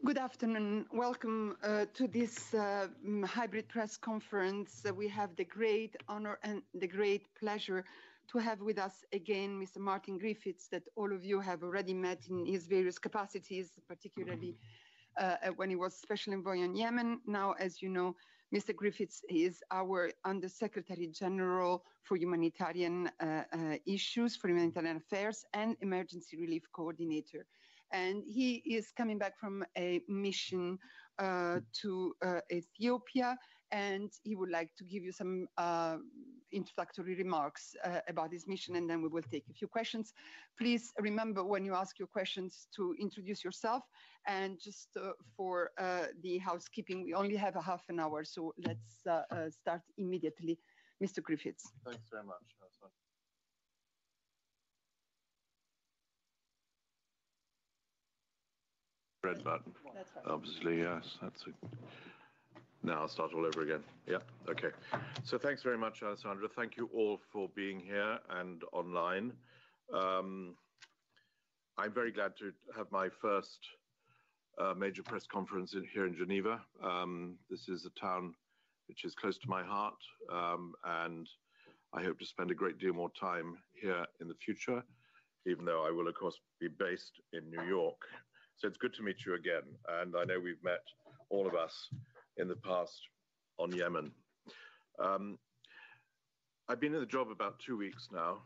Good afternoon. Welcome to this hybrid press conference. We have the great honor and the great pleasure to have with us again Mr. Martin Griffiths, that all of you have already met in his various capacities, particularly when he was Special Envoy on Yemen. Now, as you know, Mr. Griffiths is our Under-Secretary General for Humanitarian Issues, for Humanitarian Affairs, and Emergency Relief Coordinator. And he is coming back from a mission to Ethiopia, and he would like to give you some introductory remarks about his mission, and then we will take a few questions. Please remember when you ask your questions to introduce yourself, and just for the housekeeping, we only have a half an hour, so let's start immediately. Mr. Griffiths. Thanks very much. Red button. That's right. Obviously, yes. That's a... Now I'll start all over again. Yeah, okay. So thanks very much, Alessandra. Thank you all for being here and online. I'm very glad to have my first major press conference here in Geneva. This is a town which is close to my heart, and I hope to spend a great deal more time here in the future, even though I will, of course, be based in New York. So it's good to meet you again. And I know we've met, all of us, in the past on Yemen. I've been in the job about 2 weeks now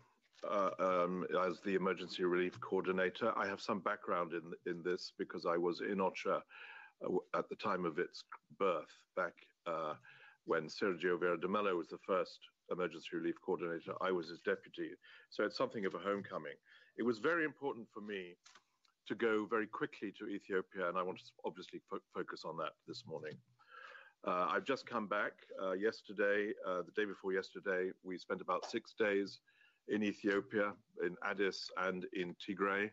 as the Emergency Relief Coordinator. I have some background in this because I was in OCHA at the time of its birth, back when Sergio Vera de Mello was the first Emergency Relief Coordinator. I was his deputy. So it's something of a homecoming. It was very important for me to go very quickly to Ethiopia, and I want to obviously focus on that this morning. I've just come back yesterday, the day before yesterday. We spent about 6 days in Ethiopia, in Addis and in Tigray.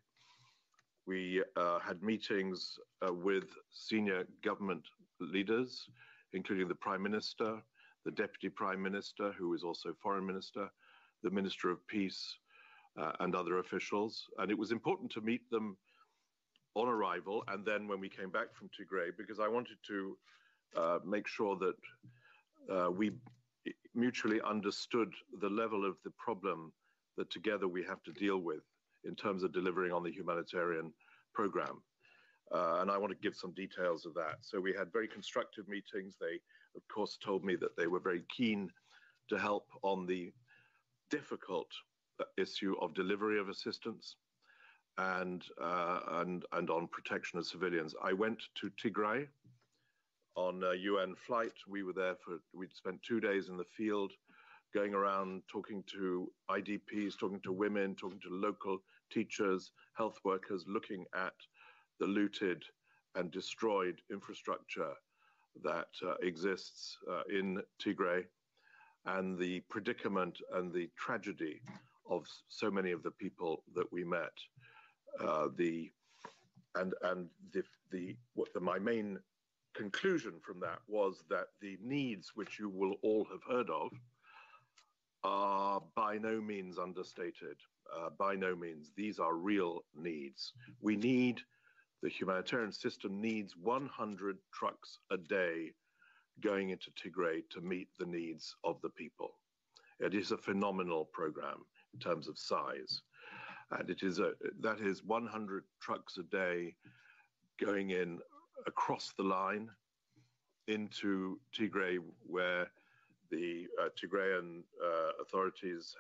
We had meetings with senior government leaders, including the Prime Minister, the Deputy Prime Minister, who is also Foreign Minister, the Minister of Peace, and other officials. And it was important to meet them on arrival, and then when we came back from Tigray, because I wanted to make sure that we mutually understood the level of the problem that together we have to deal with in terms of delivering on the humanitarian program. And I want to give some details of that. So we had very constructive meetings. They, of course, told me that they were very keen to help on the difficult issue of delivery of assistance and on protection of civilians. I went to Tigray on a UN flight. We'd spent 2 days in the field, going around talking to IDPs, talking to women, talking to local teachers, health workers, looking at the looted and destroyed infrastructure that exists in Tigray, and the predicament and the tragedy of so many of the people that we met. My main conclusion from that was that the needs, which you will all have heard of, are by no means understated. By no means. These are real needs. The humanitarian system needs 100 trucks a day going into Tigray to meet the needs of the people. It is a phenomenal program in terms of size. And that is 100 trucks a day going in across the line into Tigray, where the Tigrayan authorities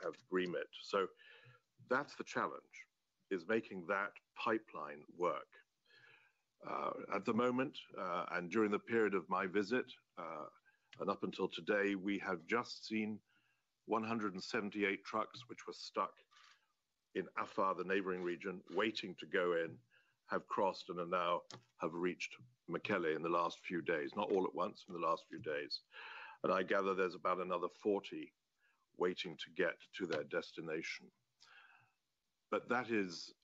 have remit. So that's the challenge, is making that pipeline work. At the moment, and during the period of my visit, and up until today, we have just seen 178 trucks which were stuck in Afar, the neighbouring region, waiting to go in, have crossed and have reached Mekelle in the last few days, not all at once, in the last few days. And I gather there's about another 40 waiting to get to their destination. But that is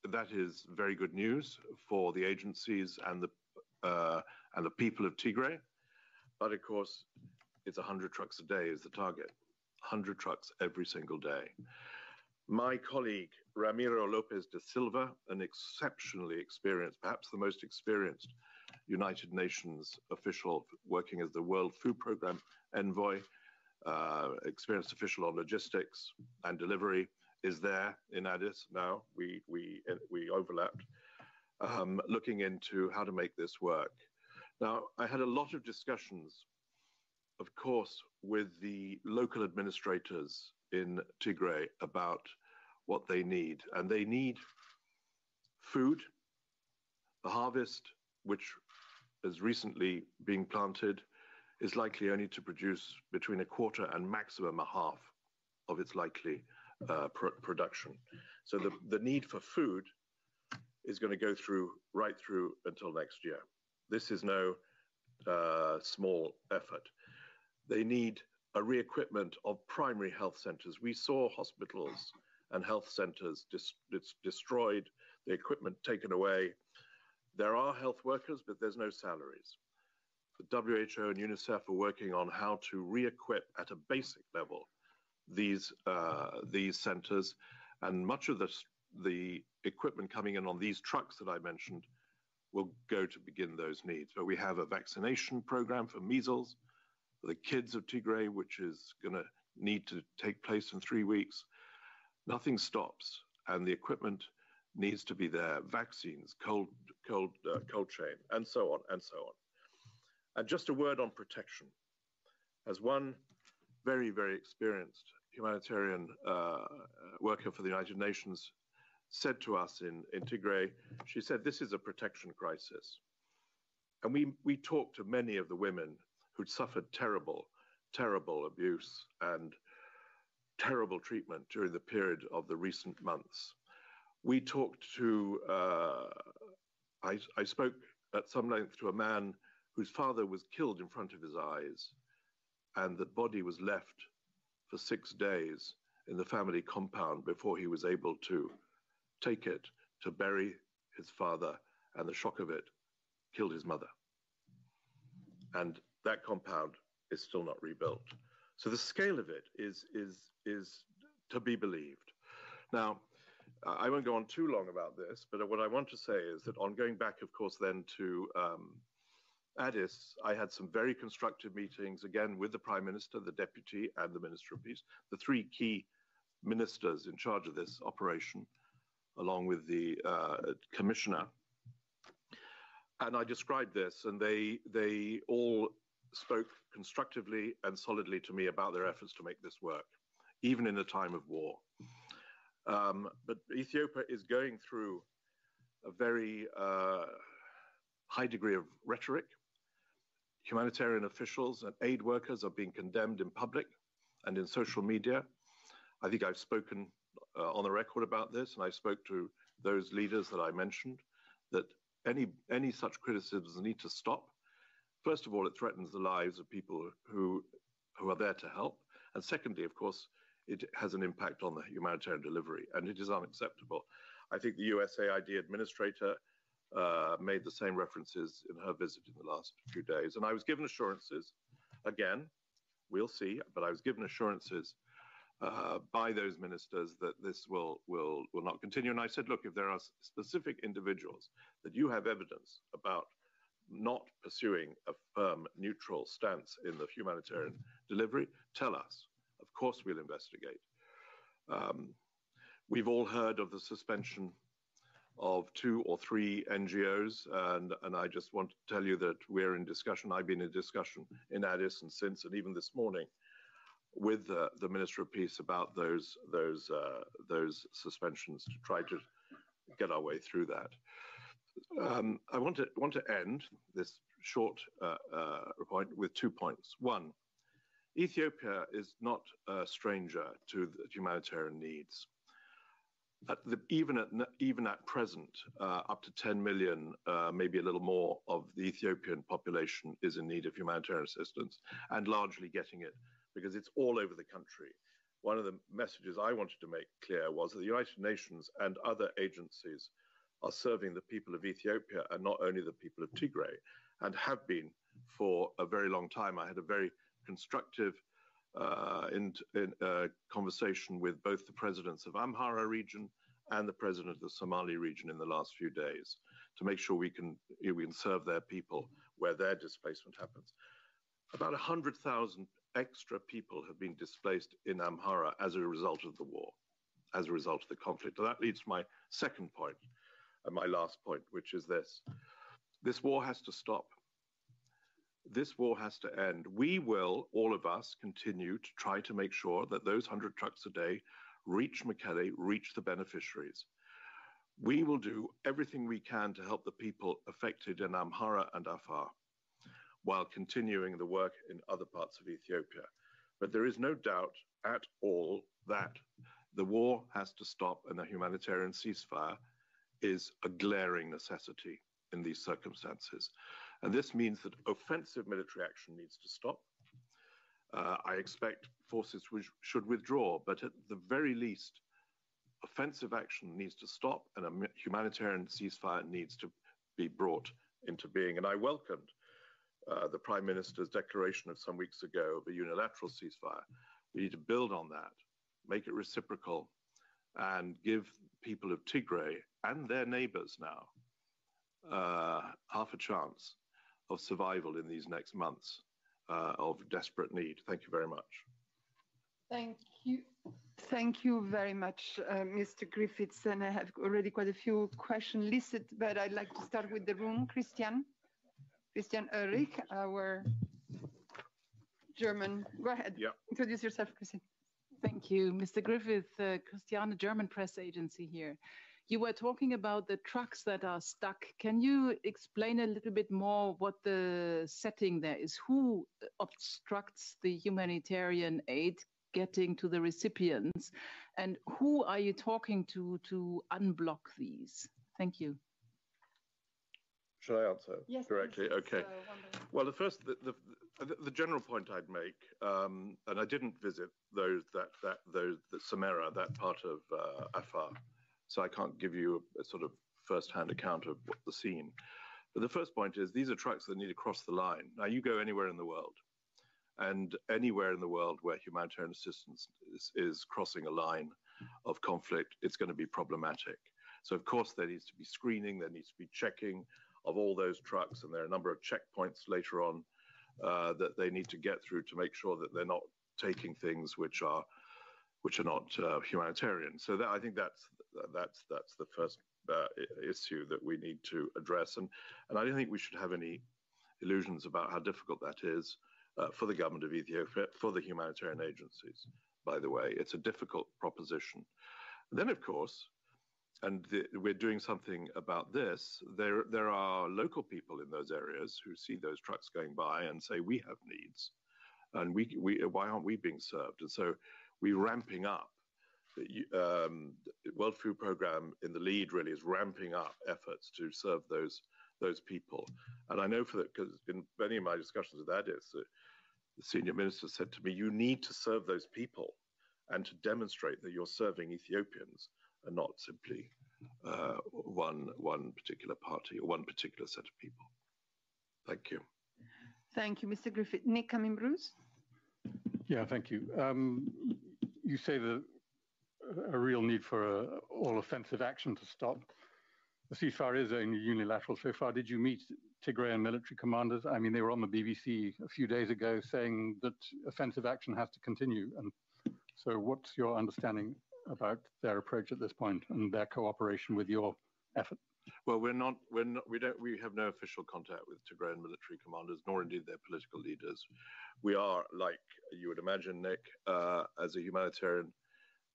very good news for the agencies and the people of Tigray. But of course, it's 100 trucks a day is the target. 100 trucks every single day. My colleague, Ramiro Lopez da Silva, an exceptionally experienced, perhaps the most experienced United Nations official working as the World Food Programme envoy, experienced official on logistics and delivery, is there in Addis now. We overlapped, looking into how to make this work. Now, I had a lot of discussions, of course, with the local administrators in Tigray about what they need. And they need food, the harvest, which is recently being planted, is likely only to produce between a quarter and maximum a half of its likely production. So the need for food is going to go right through until next year. This is no small effort. They need a re-equipment of primary health centers. We saw hospitals and health centers destroyed, the equipment taken away. There are health workers, but there's no salaries. The WHO and UNICEF are working on how to re-equip at a basic level these centers, and much of the equipment coming in on these trucks that I mentioned will go to begin those needs. But we have a vaccination program for measles for the kids of Tigray, which is going to need to take place in 3 weeks. Nothing stops, and the equipment needs to be there. Vaccines, cold chain, and so on and so on. And just a word on protection. As one very, very experienced humanitarian worker for the United Nations said to us in Tigray, she said, this is a protection crisis. And we talked to many of the women who'd suffered terrible, terrible abuse and terrible treatment during the period of the recent months. We talked to, I spoke at some length to a man whose father was killed in front of his eyes, and the body was left for 6 days in the family compound before he was able to take it to bury his father, and the shock of it killed his mother. And that compound is still not rebuilt. So the scale of it is to be believed. Now, I won't go on too long about this, but what I want to say is that on going back, of course, then to Addis, I had some very constructive meetings, again, with the Prime Minister, the Deputy, and the Minister of Peace, the three key ministers in charge of this operation, along with the Commissioner. And I described this, and they all spoke constructively and solidly to me about their efforts to make this work, even in a time of war. But Ethiopia is going through a very high degree of rhetoric. Humanitarian officials and aid workers are being condemned in public and in social media. I think I've spoken on the record about this, and I spoke to those leaders that I mentioned, that any such criticisms need to stop. First of all, it threatens the lives of people who are there to help. And secondly, of course, it has an impact on the humanitarian delivery, and it is unacceptable. I think the USAID administrator made the same references in her visit in the last few days. And I was given assurances, again, we'll see, but I was given assurances by those ministers that this will not continue. And I said, look, if there are specific individuals that you have evidence about not pursuing a firm, neutral stance in the humanitarian delivery, tell us. Of course, we'll investigate. We've all heard of the suspension of 2 or 3 NGOs, and I just want to tell you that we're in discussion. I've been in discussion in Addis and since, and even this morning, with the Minister of Peace about those suspensions to try to get our way through that. I want to end this short point with 2 points. One, Ethiopia is not a stranger to the humanitarian needs. Even at present, up to 10 million, maybe a little more, of the Ethiopian population is in need of humanitarian assistance, and largely getting it because it's all over the country. One of the messages I wanted to make clear was that the United Nations and other agencies are serving the people of Ethiopia and not only the people of Tigray, and have been for a very long time. I had a very constructive in conversation with both the presidents of Amhara region and the president of the Somali region in the last few days to make sure we can serve their people where their displacement happens. About 100,000 extra people have been displaced in Amhara as a result of the war, as a result of the conflict. And that leads to my second point, and my last point, which is this. This war has to stop. This war has to end. We will, all of us, continue to try to make sure that those 100 trucks a day reach Mekelle, reach the beneficiaries. We will do everything we can to help the people affected in Amhara and Afar while continuing the work in other parts of Ethiopia. But there is no doubt at all that the war has to stop, and a humanitarian ceasefire is a glaring necessity in these circumstances. And this means that offensive military action needs to stop. I expect forces should withdraw, but at the very least, offensive action needs to stop and a humanitarian ceasefire needs to be brought into being. And I welcomed the Prime Minister's declaration of some weeks ago of a unilateral ceasefire. We need to build on that, make it reciprocal, and give people of Tigray and their neighbors now half a chance of survival in these next months of desperate need. Thank you very much. Thank you. Thank you very much, Mr. Griffiths. And I have already quite a few questions listed, but I'd like to start with the room. Christian Ulrich, our German. Go ahead. Yeah. Introduce yourself, Christian. Thank you, Mr. Griffith, Christiane, German press agency here. You were talking about the trucks that are stuck. Can you explain a little bit more what the setting there is? Who obstructs the humanitarian aid getting to the recipients? And who are you talking to unblock these? Thank you. Should I answer directly? Please, okay. Well, the general point I'd make, and I didn't visit those Samara, that part of Afar, so I can't give you a sort of first-hand account of what the scene. But the first point is these are trucks that need to cross the line. Now, you go anywhere in the world, and anywhere in the world where humanitarian assistance is crossing a line of conflict, it's going to be problematic. So, of course, there needs to be screening, there needs to be checking of all those trucks, and there are a number of checkpoints later on that they need to get through to make sure that they're not taking things which are not humanitarian. So that, I think that's the first issue that we need to address, and I don't think we should have any illusions about how difficult that is for the government of Ethiopia, for the humanitarian agencies. By the way, it's a difficult proposition. Then, of course, and we're doing something about this. There are local people in those areas who see those trucks going by and say, we have needs, and why aren't we being served? And so we're ramping up. The World Food Programme in the lead really is ramping up efforts to serve those people. And I know because in many of my discussions with Addis, the senior minister said to me, you need to serve those people and to demonstrate that you're serving Ethiopians and not simply one particular party or one particular set of people. Thank you. Thank you, Mr. Griffith. Nick Cumming-Bruce? Yeah, thank you. You say that a real need for all offensive action to stop. The ceasefire is only unilateral so far. Did you meet Tigrayan military commanders? I mean, they were on the BBC a few days ago saying that offensive action has to continue. And so what's your understanding about their approach at this point and their cooperation with your effort? Well, we have no official contact with Tigrayan military commanders, nor indeed their political leaders. We are, like you would imagine, Nick, as a humanitarian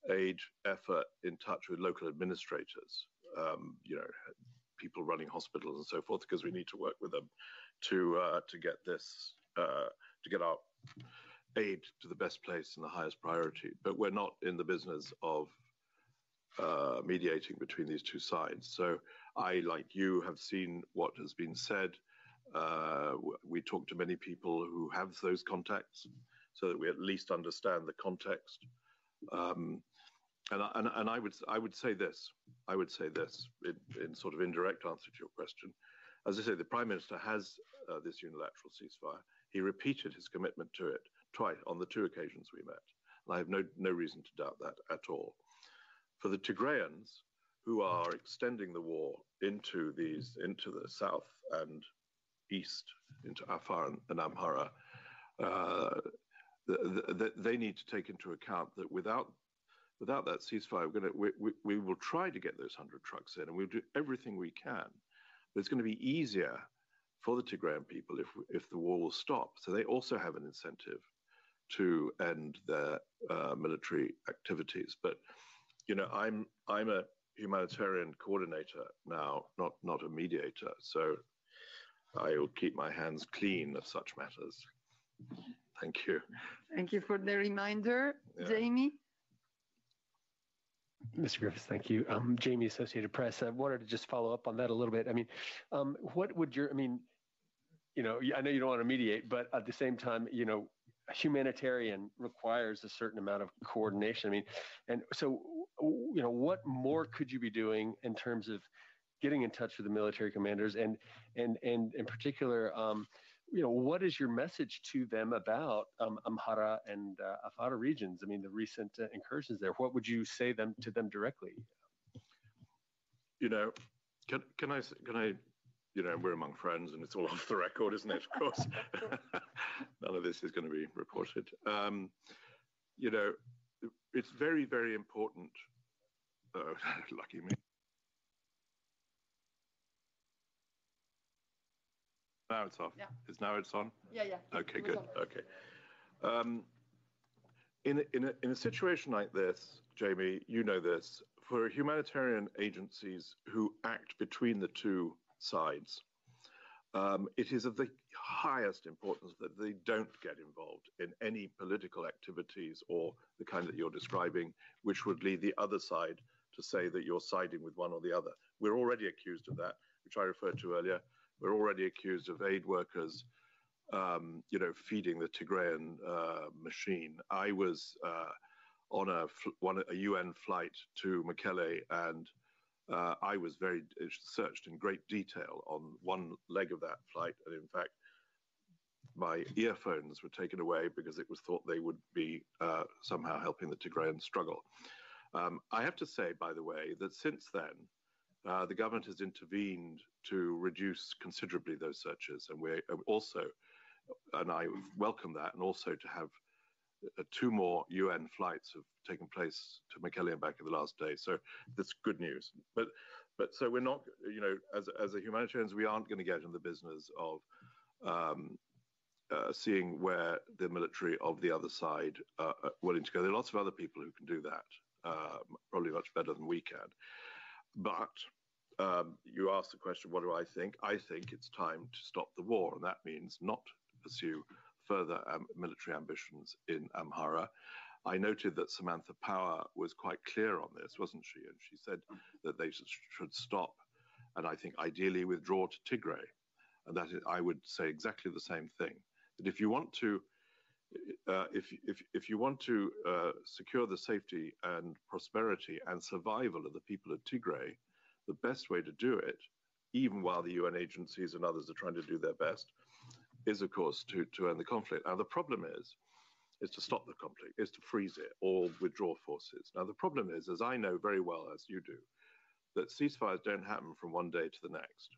aid effort, in touch with local administrators, people running hospitals and so forth, because we need to work with them to get this, to get our aid to the best place and the highest priority. But we're not in the business of mediating between these two sides. So I, like you, have seen what has been said. We talk to many people who have those contacts so that we at least understand the context. And I would say this in sort of indirect answer to your question. As I say, the Prime Minister has this unilateral ceasefire. He repeated his commitment to it twice on the 2 occasions we met. And I have no reason to doubt that at all. For the Tigrayans, who are extending the war into the south and east, into Afar and Amhara, they need to take into account that without that ceasefire, we will try to get those 100 trucks in, and we'll do everything we can. But it's going to be easier for the Tigrayan people if the war will stop. So they also have an incentive to end their military activities. But I'm a humanitarian coordinator now, not a mediator. So I will keep my hands clean of such matters. Thank you. Thank you for the reminder. Yeah. Jamie? Mr. Griffiths, thank you. Jamie, Associated Press. I wanted to just follow up on that a little bit. I mean, what would I know you don't want to mediate, but at the same time, humanitarian requires a certain amount of coordination. I mean, and so, what more could you be doing in terms of getting in touch with the military commanders and in particular, what is your message to them about Amhara and Afar regions? I mean, the recent incursions there. What would you say to them directly? Can I? We're among friends, and it's all off the record, isn't it? Of course, none of this is going to be reported. It's very, very important. Lucky me. Now it's off. Yeah. Now it's on? Yeah. Okay, good. Okay. In a situation like this, Jamie, you know this, for humanitarian agencies who act between the two sides, it is of the highest importance that they don't get involved in any political activities or the kind that you're describing, which would lead the other side to say that you're siding with one or the other. We're already accused of that, which I referred to earlier. We're already accused of aid workers, feeding the Tigrayan machine. I was on a UN flight to Mekelle, and I was searched in great detail on one leg of that flight. And in fact, my earphones were taken away because it was thought they would be somehow helping the Tigrayan struggle. I have to say, by the way, that since then, the government has intervened to reduce considerably those searches, and we're also, and I welcome that, and also to have 2 more UN flights have taken place to Mekelle and back in the last day. So that's good news. But so we're not, as a humanitarians, we aren't going to get in the business of seeing where the military of the other side are willing to go. There are lots of other people who can do that, probably much better than we can. But you asked the question, what do I think? I think it's time to stop the war, and that means not pursue further military ambitions in Amhara. I noted that Samantha Power was quite clear on this, wasn't she? And she said that they should stop, and I think ideally withdraw to Tigray. And that I would say exactly the same thing. That if you want to, if you want to secure the safety and prosperity and survival of the people of Tigray, the best way to do it, even while the UN agencies and others are trying to do their best, is of course to end the conflict. Now the problem is to stop the conflict, is to freeze it or withdraw forces. Now the problem is, as I know very well as you do, that ceasefires don't happen from one day to the next.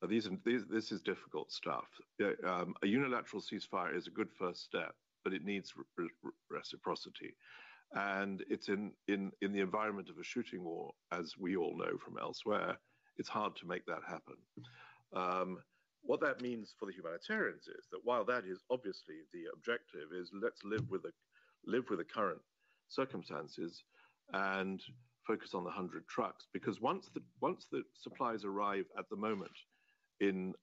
Now, this is difficult stuff. A unilateral ceasefire is a good first step, but it needs reciprocity. And it's in the environment of a shooting war, as we all know from elsewhere, it's hard to make that happen. What that means for the humanitarians is that while that is obviously the objective, is let's live with the current circumstances and focus on the 100 trucks, because once the supplies arrive at the moment in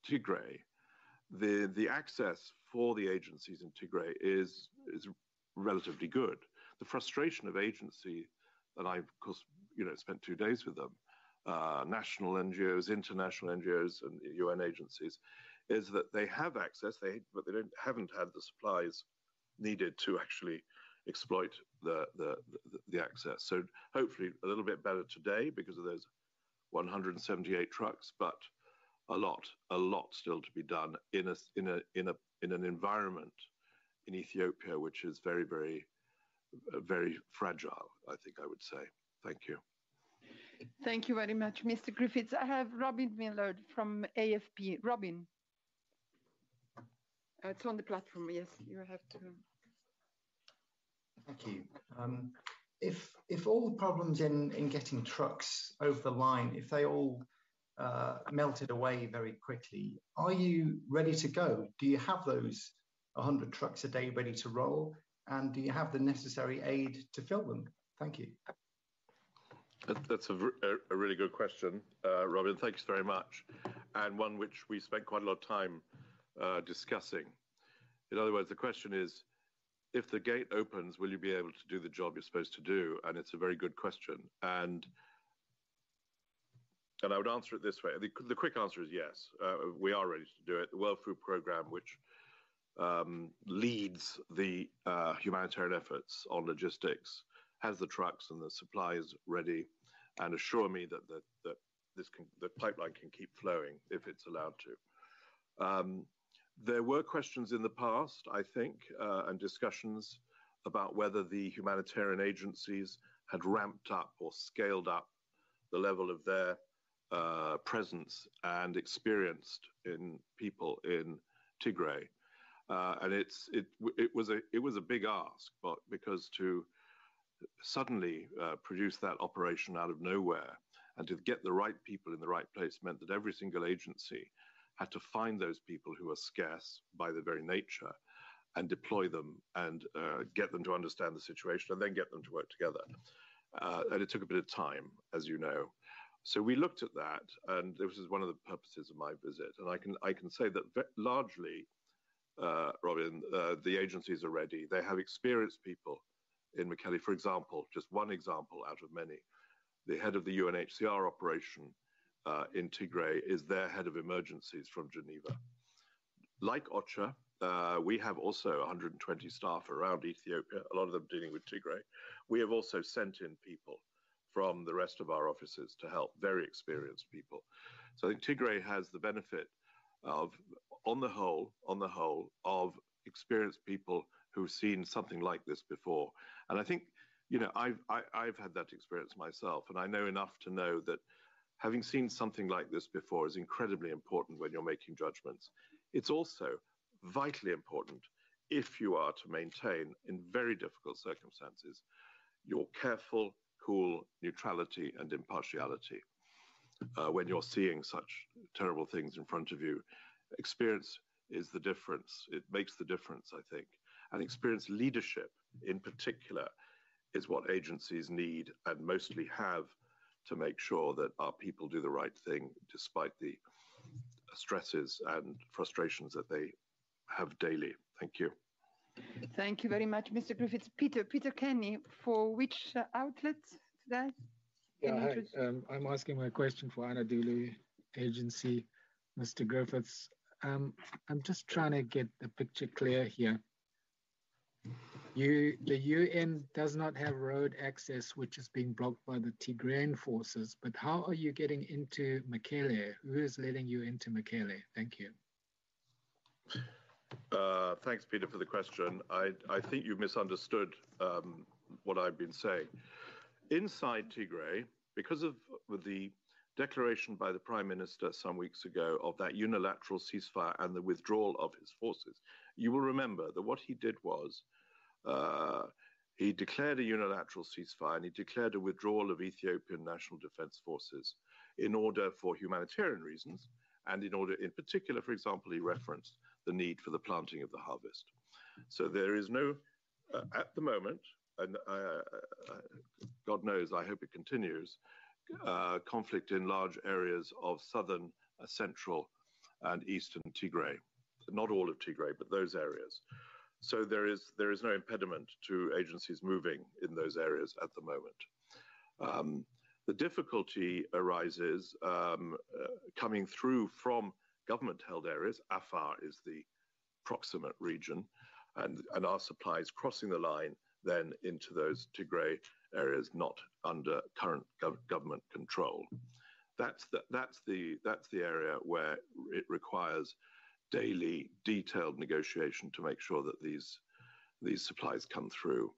Tigray, the access for the agencies in Tigray is relatively good. The frustration of agency, and I of course spent 2 days with them, national NGOs, international NGOs, and UN agencies, is that they have access, but they haven't had the supplies needed to actually exploit the access. So hopefully a little bit better today because of those 178 trucks, but a lot still to be done in an environment in Ethiopia, which is very, very, very fragile, I think I would say. Thank you. Thank you very much, Mr. Griffiths. I have Robin Millard from AFP. Robin. It's on the platform, yes, you have to. Thank you. If all the problems in getting trucks over the line, if they all melted away very quickly, are you ready to go? Do you have those 100 trucks a day ready to roll? And do you have the necessary aid to fill them? Thank you. That's a really good question, Robin. Thanks very much. And one which we spent quite a lot of time discussing. In other words, the question is, if the gate opens, will you be able to do the job you're supposed to do? And it's a very good question. And I would answer it this way. The quick answer is yes. We are ready to do it. The World Food Programme, which leads the humanitarian efforts on logistics, has the trucks and the supplies ready, and assure me that the pipeline can keep flowing if it's allowed to. There were questions in the past, I think, and discussions about whether the humanitarian agencies had ramped up or scaled up the level of their presence and experienced in people in Tigray. And it was a big ask, but because to suddenly produce that operation out of nowhere and to get the right people in the right place meant that every single agency had to find those people who are scarce by their very nature and deploy them and get them to understand the situation and then get them to work together. And it took a bit of time, as you know. So we looked at that, and this is one of the purposes of my visit. And I can say that largely, Robin, the agencies are ready. They have experienced people in Mekelle, for example, just one example out of many. The head of the UNHCR operation in Tigray is their head of emergencies from Geneva. Like OCHA, we have also 120 staff around Ethiopia, a lot of them dealing with Tigray. We have also sent in people from the rest of our offices to help, very experienced people. So I think Tigray has the benefit of, on the whole, of experienced people who've seen something like this before. And I think, you know, I've had that experience myself, and I know enough to know that having seen something like this before is incredibly important when you're making judgments. It's also vitally important if you are to maintain, in very difficult circumstances, your careful, cool neutrality and impartiality. When you're seeing such terrible things in front of you, experience is the difference. It makes the difference, I think. And experienced leadership, in particular, is what agencies need and mostly have to make sure that our people do the right thing despite the stresses and frustrations that they have daily. Thank you. Thank you very much, Mr. Griffiths. Peter Kenny, for which outlet today? Yeah, hi. I'm asking my question for Anadolu Agency, Mr. Griffiths. I'm just trying to get the picture clear here. The UN does not have road access, which is being blocked by the Tigrayan forces, but how are you getting into Mekelle? Who is letting you into Mekelle? Thank you. Thanks, Peter, for the question. I think you misunderstood what I've been saying. Inside Tigray, because of the declaration by the Prime Minister some weeks ago of that unilateral ceasefire and the withdrawal of his forces, you will remember that what he did was he declared a unilateral ceasefire and he declared a withdrawal of Ethiopian National Defense Forces in order for humanitarian reasons, and in order, in particular, for example, he referenced the need for the planting of the harvest. So there is no, at the moment, and God knows, I hope it continues, conflict in large areas of southern, central, and eastern Tigray. Not all of Tigray, but those areas. So there is no impediment to agencies moving in those areas at the moment. The difficulty arises coming through from government-held areas. Afar is the proximate region, and our supplies crossing the line then into those Tigray areas not under current government control. That's the area where it requires daily detailed negotiation to make sure that these these supplies come through.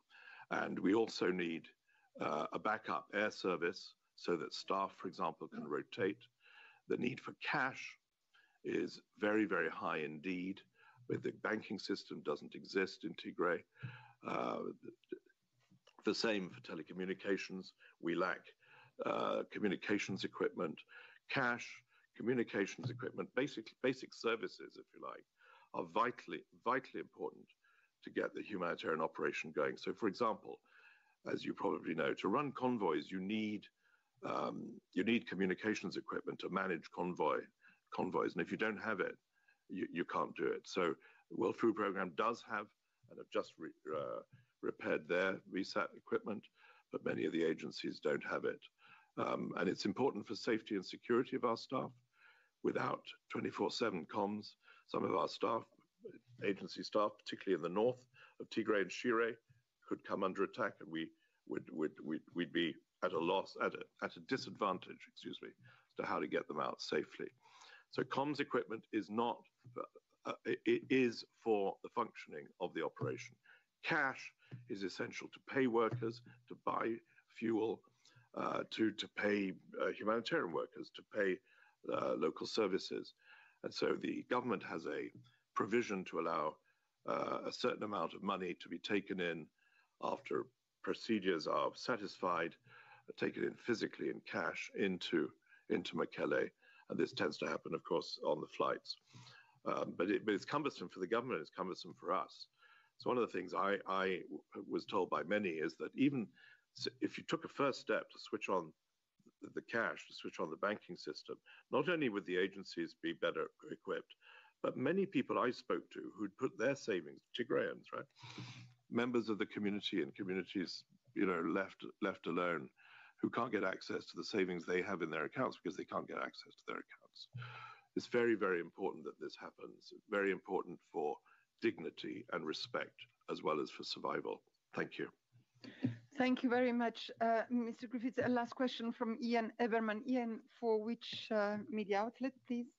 And we also need a backup air service so that staff, for example, can rotate. The need for cash is very, very high indeed. But the banking system doesn't exist in Tigray. The same for telecommunications. We lack communications equipment, cash, communications equipment, basic services, if you like, are vitally important to get the humanitarian operation going. So, for example, as you probably know, to run convoys, you need communications equipment to manage convoys, and if you don't have it, you can't do it. So, the World Food Programme does have, and have just repaired their VSAT equipment, but many of the agencies don't have it. And it's important for safety and security of our staff. Without 24/7 comms, some of our staff, agency staff, particularly in the north of Tigray and Shire, could come under attack, and we'd be at a loss, at a disadvantage, excuse me, as to how to get them out safely. So comms equipment is not, it is for the functioning of the operation. Cash is essential to pay workers, to buy fuel, to pay humanitarian workers, to pay local services. And so the government has a provision to allow a certain amount of money to be taken in after procedures are satisfied, taken in physically in cash into Mekelle. And this tends to happen, of course, on the flights. But it's cumbersome for the government, it's cumbersome for us. So one of the things I was told by many is that even if you took a first step to switch on the cash, to switch on the banking system, not only would the agencies be better equipped, but many people I spoke to who'd put their savings, Tigrayans, right, members of the community and communities, left alone, who can't get access to the savings they have in their accounts because they can't get access to their accounts. It's very, very important that this happens. Very important for dignity and respect, as well as for survival. Thank you. Thank you very much, Mr. Griffiths. A last question from Ian Everman. Ian, for which media outlet, please?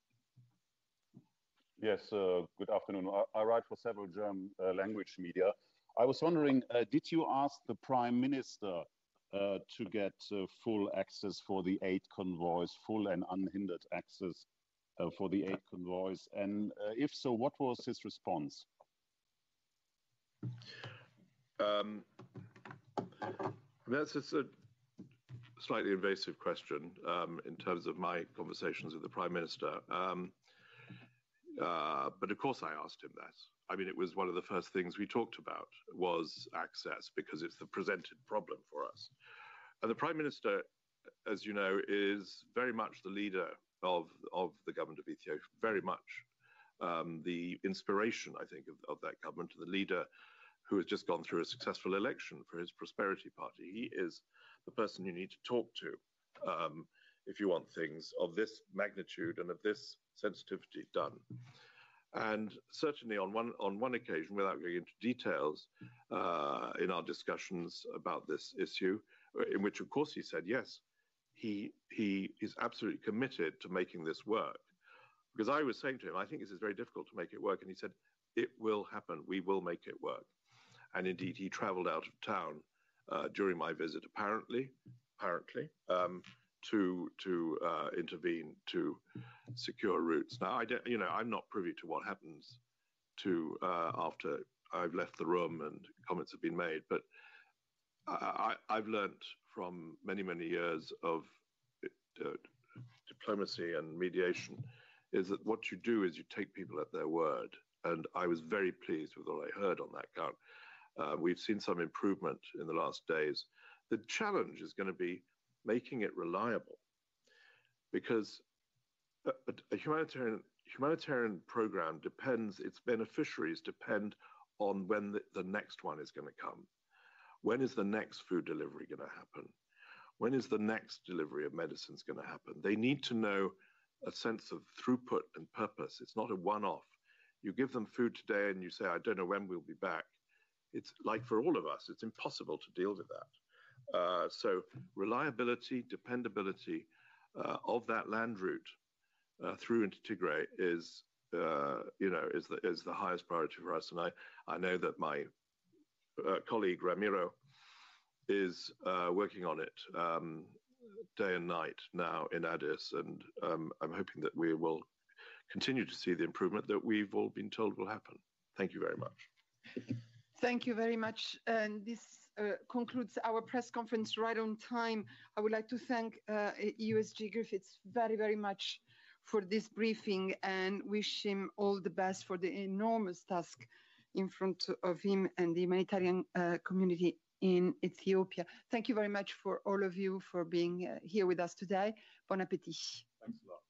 Yes, good afternoon. I write for several German language media. I was wondering, did you ask the Prime Minister to get full access for the aid convoys, full and unhindered access for the aid convoys? And if so, what was his response? That's a slightly invasive question in terms of my conversations with the Prime Minister. But of course I asked him that. I mean, it was one of the first things we talked about was access, because it's the presented problem for us. And the Prime Minister, as you know, is very much the leader of the government of Ethiopia, very much the inspiration, I think, of that government, the leader who has just gone through a successful election for his Prosperity Party. He is the person you need to talk to if you want things of this magnitude and of this sensitivity done. And certainly on one occasion, without going into details, in our discussions about this issue, in which of course he said yes, he is absolutely committed to making this work. Because I was saying to him, I think this is very difficult to make it work, and he said, it will happen, we will make it work. And indeed, he traveled out of town during my visit, apparently, to intervene to secure routes. Now, I'm not privy to what happens to after I've left the room and comments have been made, but I've learnt from many, many years of diplomacy and mediation is that what you do is you take people at their word. And I was very pleased with what I heard on that count. We've seen some improvement in the last days. The challenge is going to be making it reliable, because a humanitarian program depends, its beneficiaries depend on when the next one is going to come. When is the next food delivery going to happen? When is the next delivery of medicines going to happen? They need to know a sense of throughput and purpose. It's not a one-off. You give them food today and you say, I don't know when we'll be back. It's like for all of us, it's impossible to deal with that. So reliability, dependability of that land route through into Tigray is the highest priority for us. And I know that my colleague Ramiro is working on it day and night now in Addis, and I'm hoping that we will continue to see the improvement that we've all been told will happen. Thank you very much. Thank you very much. And this concludes our press conference right on time. I would like to thank USG Griffiths very, very much for this briefing and wish him all the best for the enormous task in front of him and the humanitarian community in Ethiopia. Thank you very much for all of you for being here with us today. Bon appétit. Thanks a lot.